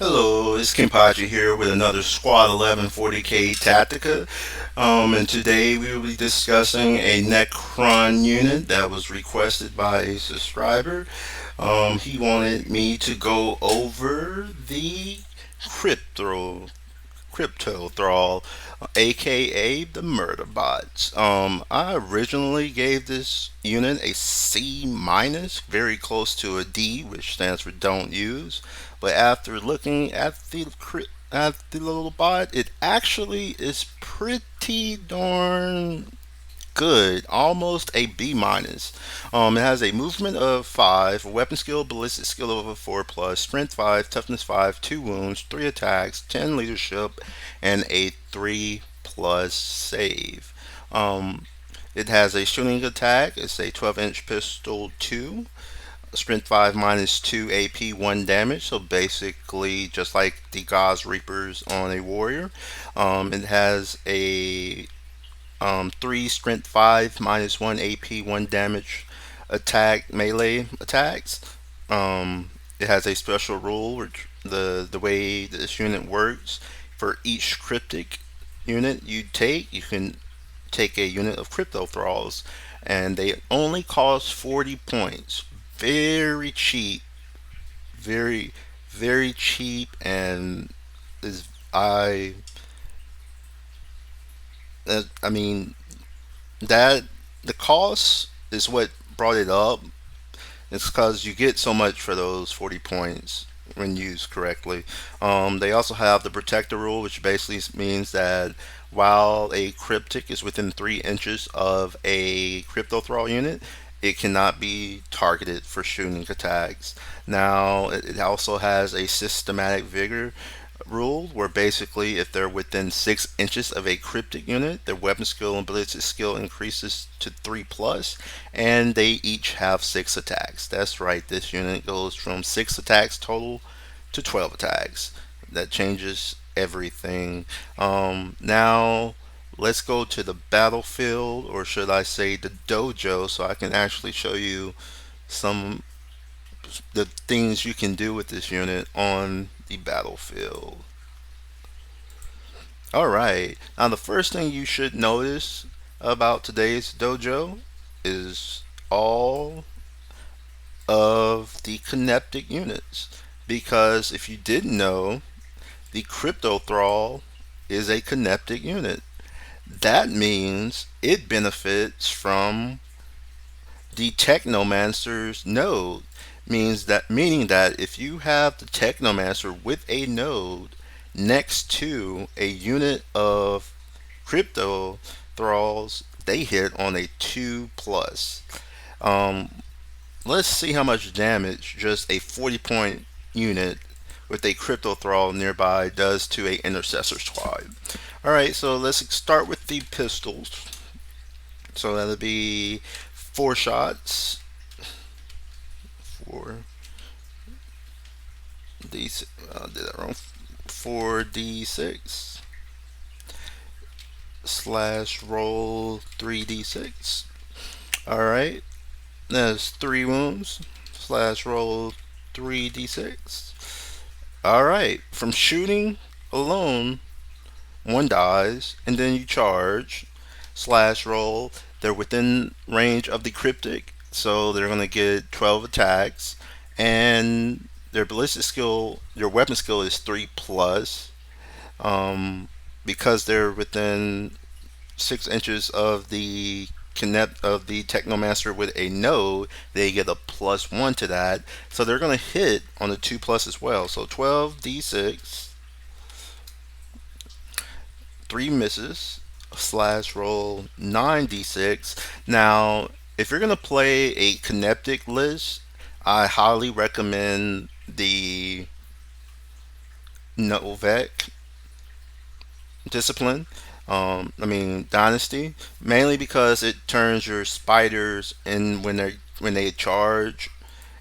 Hello, it's Kimpachi here with another Squad 1140K Tactica. And today we will be discussing a Necron unit that was requested by a subscriber. He wanted me to go over the Crypto Cryptothrall, aka the Murder Bots. I originally gave this unit a C minus, very close to a D, which stands for don't use. But after looking at the little bot, it actually is pretty darn good, almost a B minus. It has a movement of 5, weapon skill, ballistic skill of 4 plus, strength 5, toughness 5, 2 wounds, 3 attacks, 10 leadership, and a 3 plus save. Um, it has a shooting attack. It's a 12-inch pistol 2. Strength 5 minus 2 AP 1 damage. So basically, just like the God's Reapers on a warrior. It has a 3 strength 5 minus 1 AP 1 damage attack melee attacks. It has a special rule which the way this unit works, for each cryptic unit you can take a unit of crypto thralls, and they only cost 40 points. Very cheap, very very cheap, and is I mean that the cost is what brought it up. It's because you get so much for those 40 points when used correctly. They also have the protector rule, which basically means that while a cryptic is within 3 inches of a crypto thrall unit, it cannot be targeted for shooting attacks. Now, it also has a systematic vigor rule where basically if they're within 6 inches of a cryptic unit, their weapon skill and ballistic skill increases to 3 plus, and they each have 6 attacks. That's right, this unit goes from 6 attacks total to 12 attacks. That changes everything. Now, let's go to the battlefield, or should I say the dojo, so I can actually show you some the things you can do with this unit on the battlefield. All right. Now, the first thing you should notice about today's dojo is all of the connected units. Because if you didn't know, the Crypto Thrall is a connected unit. That means it benefits from the Technomancer's node. Meaning that if you have the Technomancer with a node next to a unit of crypto thralls, they hit on a 2 plus. Um, let's see how much damage just a 40-point unit with a crypto thrall nearby does to a intercessor squad. Alright, so let's start with the pistols. So that'll be 4 shots. 4 D. Did that wrong. 4d6 slash roll 3d6. Alright, that's 3 wounds slash roll 3d6. Alright, from shooting alone, 1 dies, and then you charge slash roll. They're within range of the cryptic, so they're going to get 12 attacks, and their ballistic skill, their weapon skill is 3 plus. Because they're within 6 inches of the Technomaster with a node, they get a plus 1 to that. So they're going to hit on the 2 plus as well. So 12d6, 3 misses, slash roll 9d6. Now, if you're going to play a kinetic list, I highly recommend the Novek discipline. Dynasty, mainly because it turns your spiders in when they charge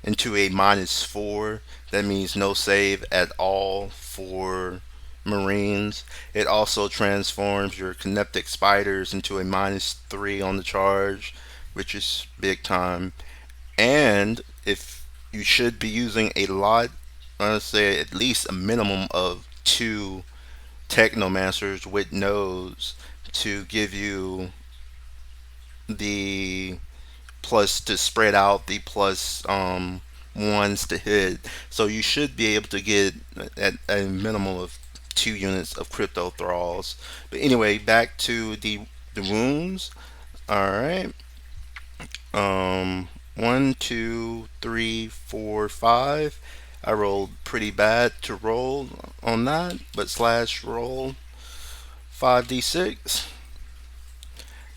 into a -4. That means no save at all for Marines. It also transforms your kinetic spiders into a -3 on the charge, which is big time. And if you should be using a lot I'd say at least a minimum of two technomancers with nodes to give you the plus to spread out the plus ones to hit. So you should be able to get at a minimum of 2 units of crypto thralls. But anyway, back to the wounds. All right. One, two, three, four, five. I rolled pretty bad to roll on that, but slash roll 5d6,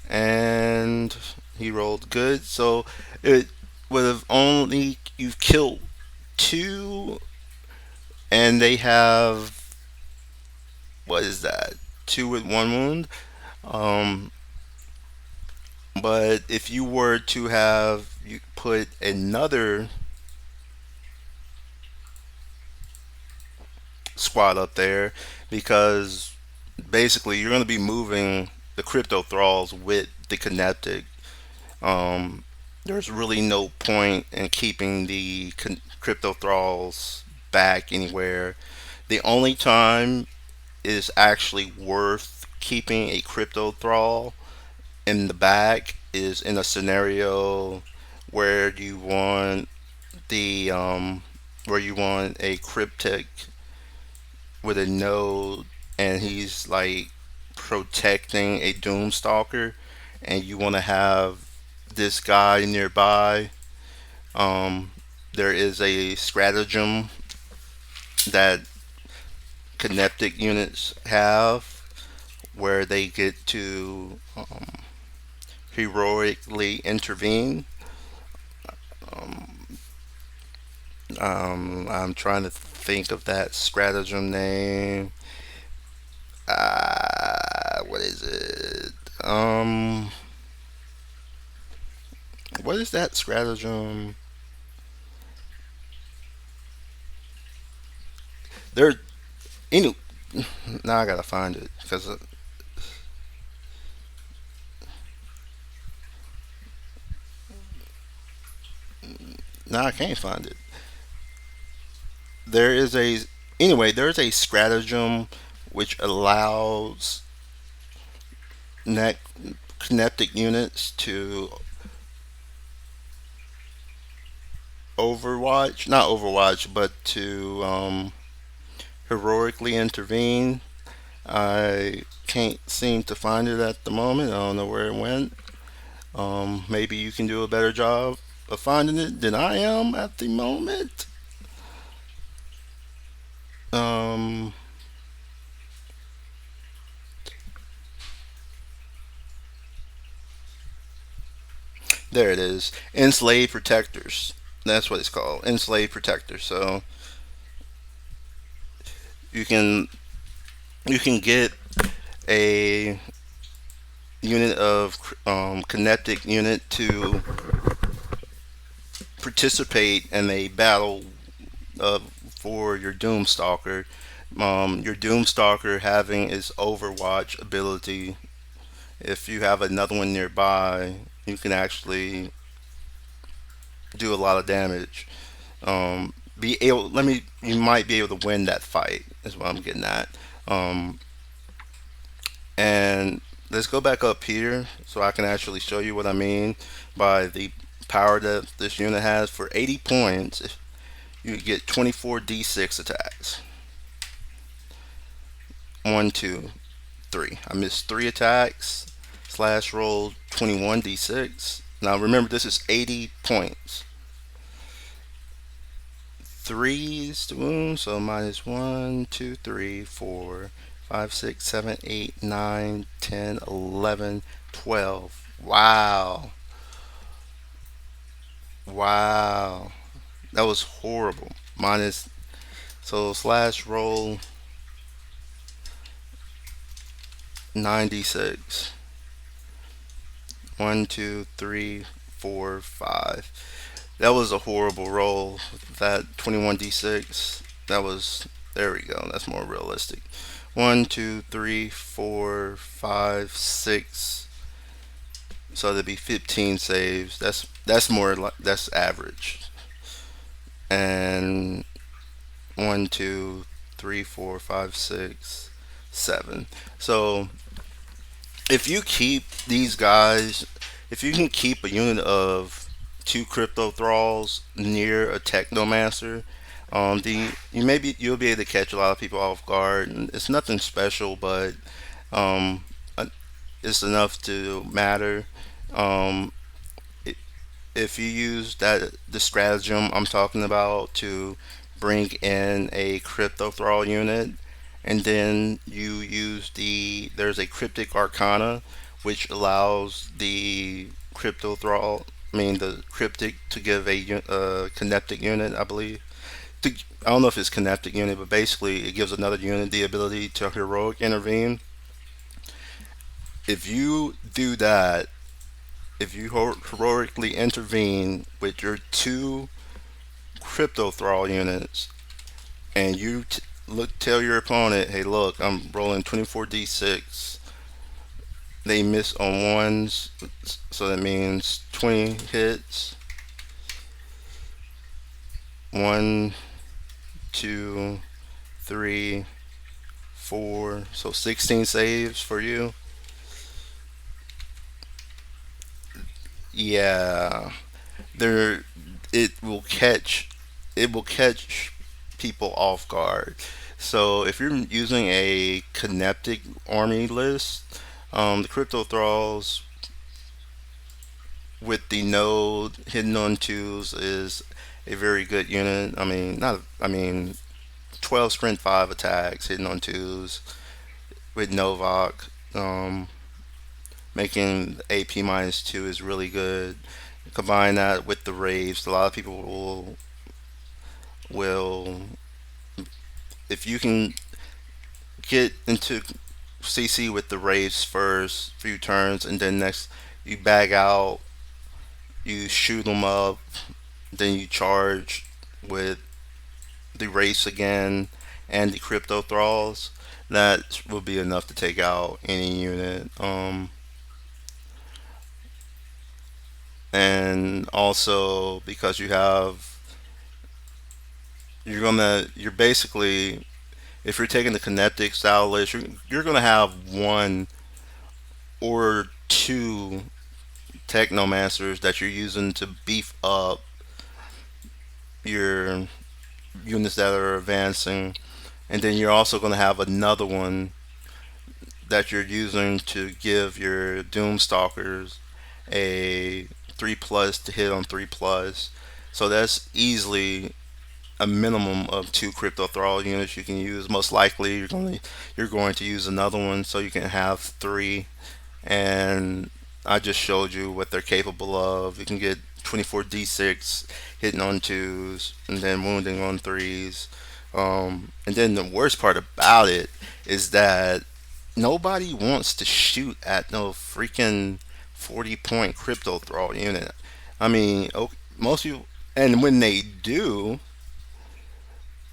and he rolled good. So it would have only you've killed two, and they have what is that? Two with one wound. Um, but if you were to have you put another squad up there, because basically you're going to be moving the crypto thralls with the kinetic. Um, there's really no point in keeping the crypto thralls back anywhere. The only time is actually worth keeping a crypto thrall in the back is in a scenario where you want the where you want a cryptic with a node, and he's like protecting a doomstalker, and you want to have this guy nearby. um, there is a stratagem that kinetic units have where they get to heroically intervene. um, I'm trying to think of that stratagem name. What is it? Um, what is that stratagem? There, any. Now I gotta find it because now I can't find it. There is a anyway. There's a stratagem which allows net kinetic units to overwatch, not overwatch, but to heroically intervene. I can't seem to find it at the moment. I don't know where it went. Maybe you can do a better job of finding it than I am at the moment. Um, there it is. Enslaved protectors. That's what it's called. Enslaved protectors. So you can you can get a unit of kinetic unit to participate in a battle for your Doomstalker. Your Doomstalker having its Overwatch ability. If you have another one nearby, you can actually do a lot of damage. Be able, let me. You might be able to win that fight. Is what I'm getting at. Um, and let's go back up here so I can actually show you what I mean by the power that this unit has. For 80 points, you get 24d6 attacks. One, two, three. I missed three attacks. Slash roll 21d6. Now remember, this is 80 points. Three is the wound, so minus 1, 2, 3, 4, 5, 6, 7, 8, 9, 10, 11, 12. Wow. Wow. That was horrible. Minus, so slash roll 96. 1, 2, 3, 4, 5. That was a horrible roll. That 21d6. That was. There we go. That's more realistic. One, two, three, four, five, six. So there'd be 15 saves. That's more like that's average. And One, two, three, four, five, six, seven. So if you keep these guys, if you can keep a unit of two crypto thralls near a technomancer, you'll be able to catch a lot of people off guard. And it's nothing special, but um, uh, it's enough to matter. Um, if you use the stratagem I'm talking about to bring in a crypto thrall unit, and then you use there's a cryptic arcana which allows the crypto thrall, I mean the cryptic, to give a kinetic unit, I believe. I don't know if it's kinetic unit, but basically it gives another unit the ability to heroic intervene. If you do that, if you heroically intervene with your two crypto thrall units, and you tell your opponent, "Hey, look, I'm rolling 24d6." They miss on ones, so that means 20 hits. One, two, three, four. So 16 saves for you. Yeah, there. It will catch. It will catch people off guard. So if you're using a kinetic army list, the Crypto Thralls with the node hidden on twos is a very good unit. I mean, not. I mean, 12 sprint 5 attacks hidden on twos with Novak. Making AP -2 is really good. Combine that with the raves. A lot of people will if you can get into CC with the raves first few turns, and then next you bag out, you shoot them up, then you charge with the race again and the crypto thralls. That will be enough to take out any unit. And also because you're basically, if you're taking the kinetic style list, you're gonna have one or two technomancers that you're using to beef up your units that are advancing, and then you're also going to have another one that you're using to give your Doomstalkers a 3+ to hit on 3+. So that's easily a minimum of two Crypto Thrall units you can use. Most likely you're going to use another one so you can have three. And I just showed you what they're capable of. You can get 24d6 hitting on twos and then wounding on threes. And then the worst part about it is that nobody wants to shoot at no freaking 40-point crypto thrall unit. I mean, most people, and when they do,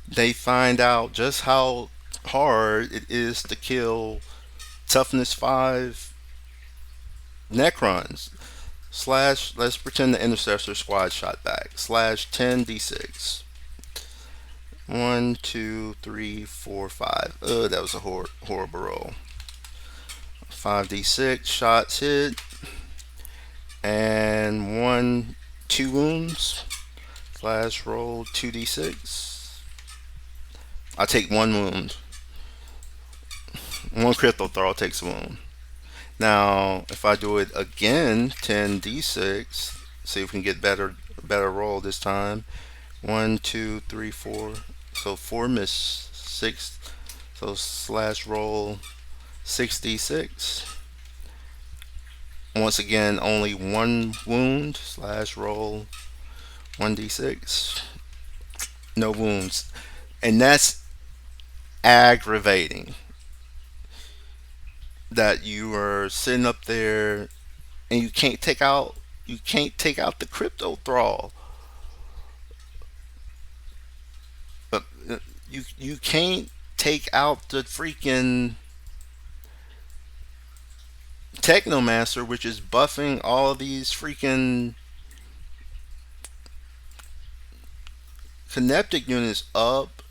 they find out just how hard it is to kill toughness 5 Necrons. Slash, let's pretend the intercessor squad shot back. Slash 10d6. 1, 2, 3, 4, 5. Ugh, that was a horrible roll. 5d6 shots hit. And 1, 2 wounds. Slash roll 2d6. I take 1 wound. 1 critical throw takes a wound. Now, if I do it again, 10d6, see if we can get better roll this time. 1, 2, 3, 4. So 4 miss, 6. So slash roll 6d6. Once again, only 1 wound. Slash roll 1d6. No wounds. And that's aggravating. That you are sitting up there and you can't take out the crypto thrall. But you can't take out the freaking Technomancer, which is buffing all these freaking kinetic units up.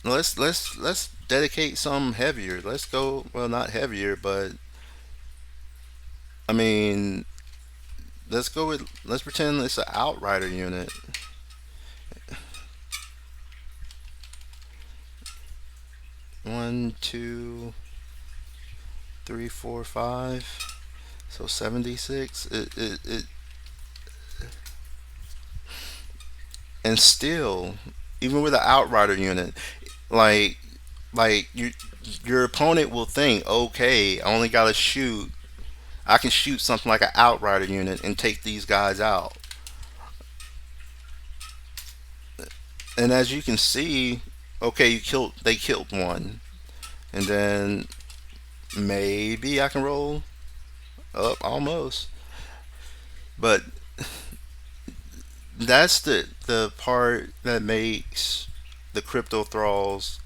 let's dedicate some heavier. Let's go. Well, not heavier, but I mean, let's go with. Let's pretend it's an outrider unit. 1, 2, 3, 4, 5. So 76. And still, even with an outrider unit, like your opponent will think, okay, I only gotta shoot. I can shoot something like an outrider unit and take these guys out. And as you can see, okay, they killed one, and then maybe I can roll up almost. But that's the part that makes the crypto thralls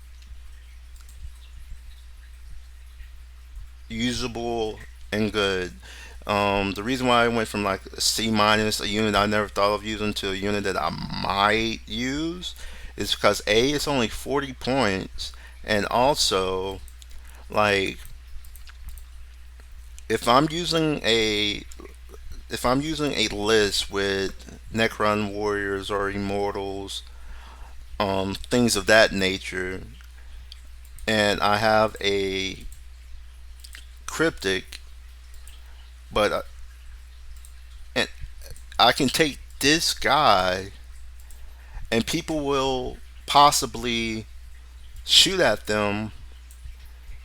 usable and good. The reason why I went from like a C minus, a unit I never thought of using, to a unit that I might use, is because A, it's only 40 points, and also, like, if I'm using a if I'm using a list with Necron warriors or immortals, things of that nature, and I have a cryptic, but and I can take this guy, and people will possibly shoot at them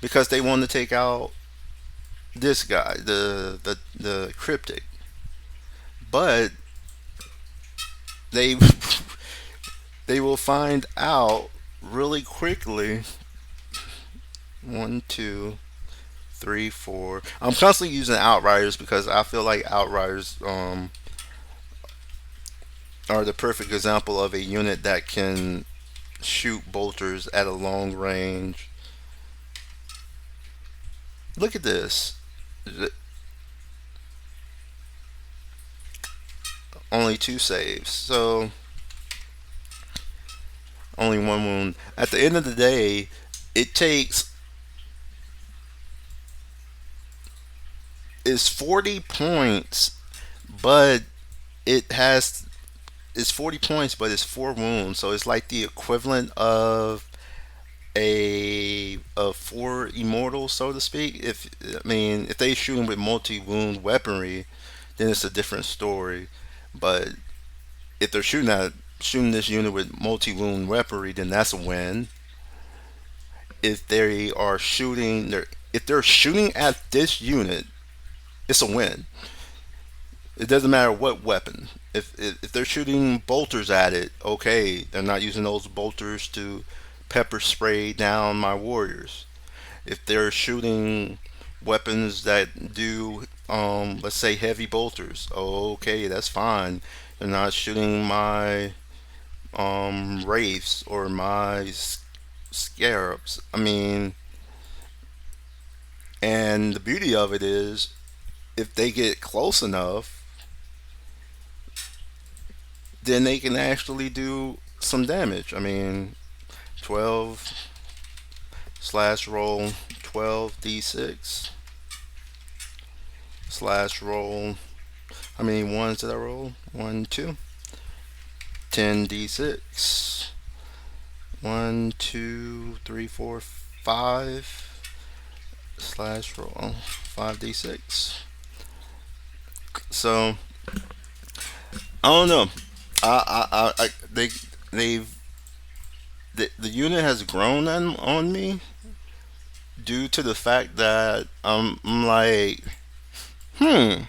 because they want to take out this guy, the cryptic. But they they will find out really quickly. 1, 2, 3, 4. I'm constantly using outriders because I feel like outriders are the perfect example of a unit that can shoot bolters at a long range. Look at this. Only two saves. So only one wound. At the end of the day, it takes is 40 points, but it has it's 40 points, but it's 4 wounds. So it's like the equivalent of four immortals, so to speak. If I mean, if they shoot him with multi-wound weaponry, then it's a different story. But if they're shooting this unit with multi-wound weaponry, then that's a win. If they are shooting, if they're shooting at this unit, it's a win. It doesn't matter what weapon. If they're shooting bolters at it, okay, they're not using those bolters to pepper spray down my warriors. If they're shooting weapons that do, let's say, heavy bolters, okay, that's fine. They're not shooting my wraiths or my scarabs. I mean, and the beauty of it is, if they get close enough, then they can actually do some damage. I mean, 12 slash roll 12d6 slash roll. How many ones did I roll? 1, 2. 10d6. 1, 2, 3, 4, 5 slash roll 5d6. So I don't know. They they've the unit has grown on me due to the fact that I'm like, hmm,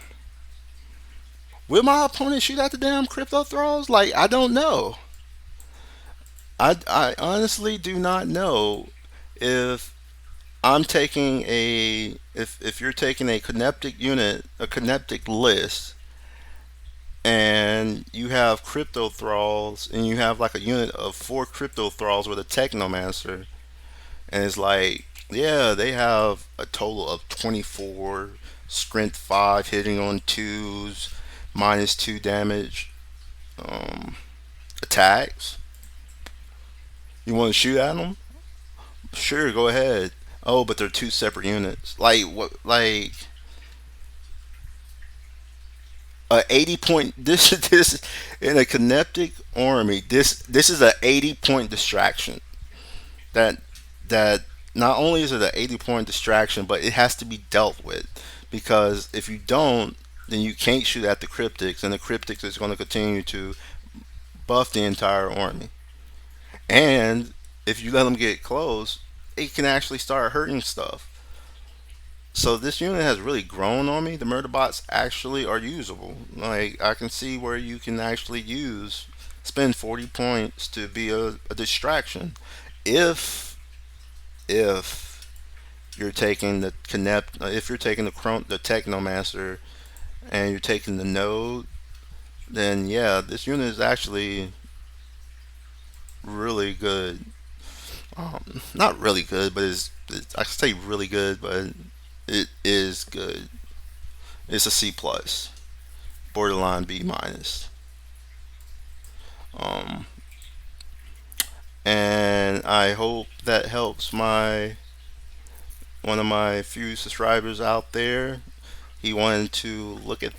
will my opponent shoot at the damn crypto thralls? Like, I don't know. I honestly do not know if I'm taking if you're taking a connectic unit, a connectic list, and you have crypto thralls, and you have like a unit of four crypto thralls with a technomancer, and it's like, yeah, they have a total of 24 strength 5, hitting on twos, -2 damage, um, attacks. You want to shoot at them? Sure, go ahead. Oh, but they're two separate units. Like what? Like a 80 point. This in a kinetic army. This is a 80 point distraction. That that not only is it an 80 point distraction, but it has to be dealt with because if you don't, then you can't shoot at the cryptics, and the cryptics is going to continue to buff the entire army. And if you let them get close, it can actually start hurting stuff. So this unit has really grown on me. The murder bots actually are usable. Like I can see where you can actually spend 40 points to be a distraction. If if you're taking the connect, if you're taking the Technomancer and you're taking the node, then yeah, this unit is actually really good. Not really good, but I say really good, but it is good. It's a C plus, borderline B minus. Um, and I hope that helps my one of my few subscribers out there. He wanted to look at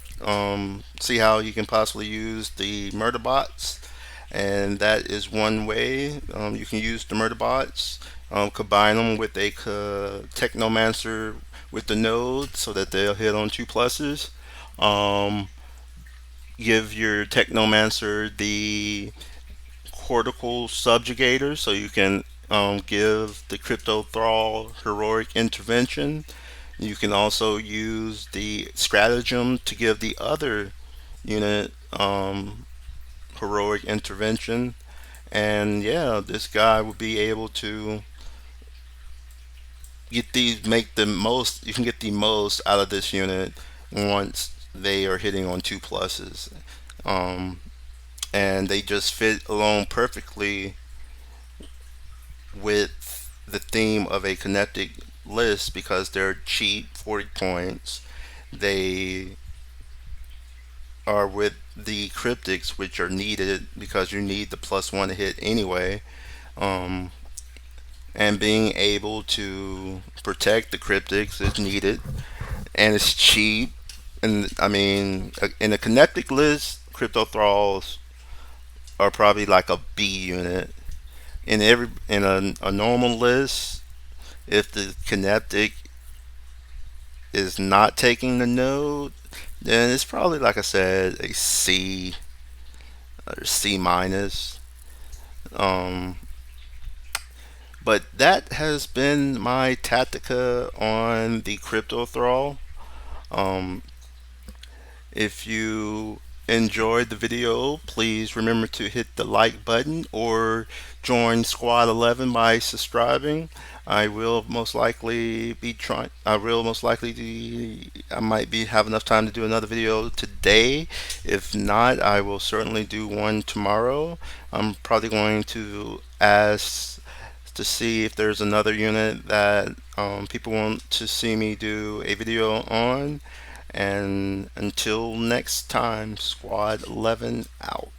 see how you can possibly use the murder bots, and that is one way you can use the murder bots. Combine them with a technomancer with the node so that they'll hit on two pluses. Um, give your technomancer the cortical subjugator so you can give the crypto thrall heroic intervention. You can also use the stratagem to give the other unit heroic intervention. And yeah, this guy will be able to make the most. You can get the most out of this unit once they are hitting on two pluses. Um, and they just fit along perfectly with the theme of a kinetic list because they're cheap, 40 points. They are with the cryptics, which are needed because you need the plus one to hit anyway. Um, and being able to protect the cryptics is needed, and it's cheap. And I mean, in a kinetic list, Cryptothralls are probably like a B unit. In a normal list, if the kinetic is not taking the node, then it's probably like I said a C or C minus. Um, but that has been my tactica on the crypto thrall. Um, if you enjoyed the video, please remember to hit the like button or join Squad 11 by subscribing. I will most likely I might be have enough time to do another video today. If not, I will certainly do one tomorrow. I'm probably going to ask to see if there's another unit that people want to see me do a video on. And until next time, Squad 11 out.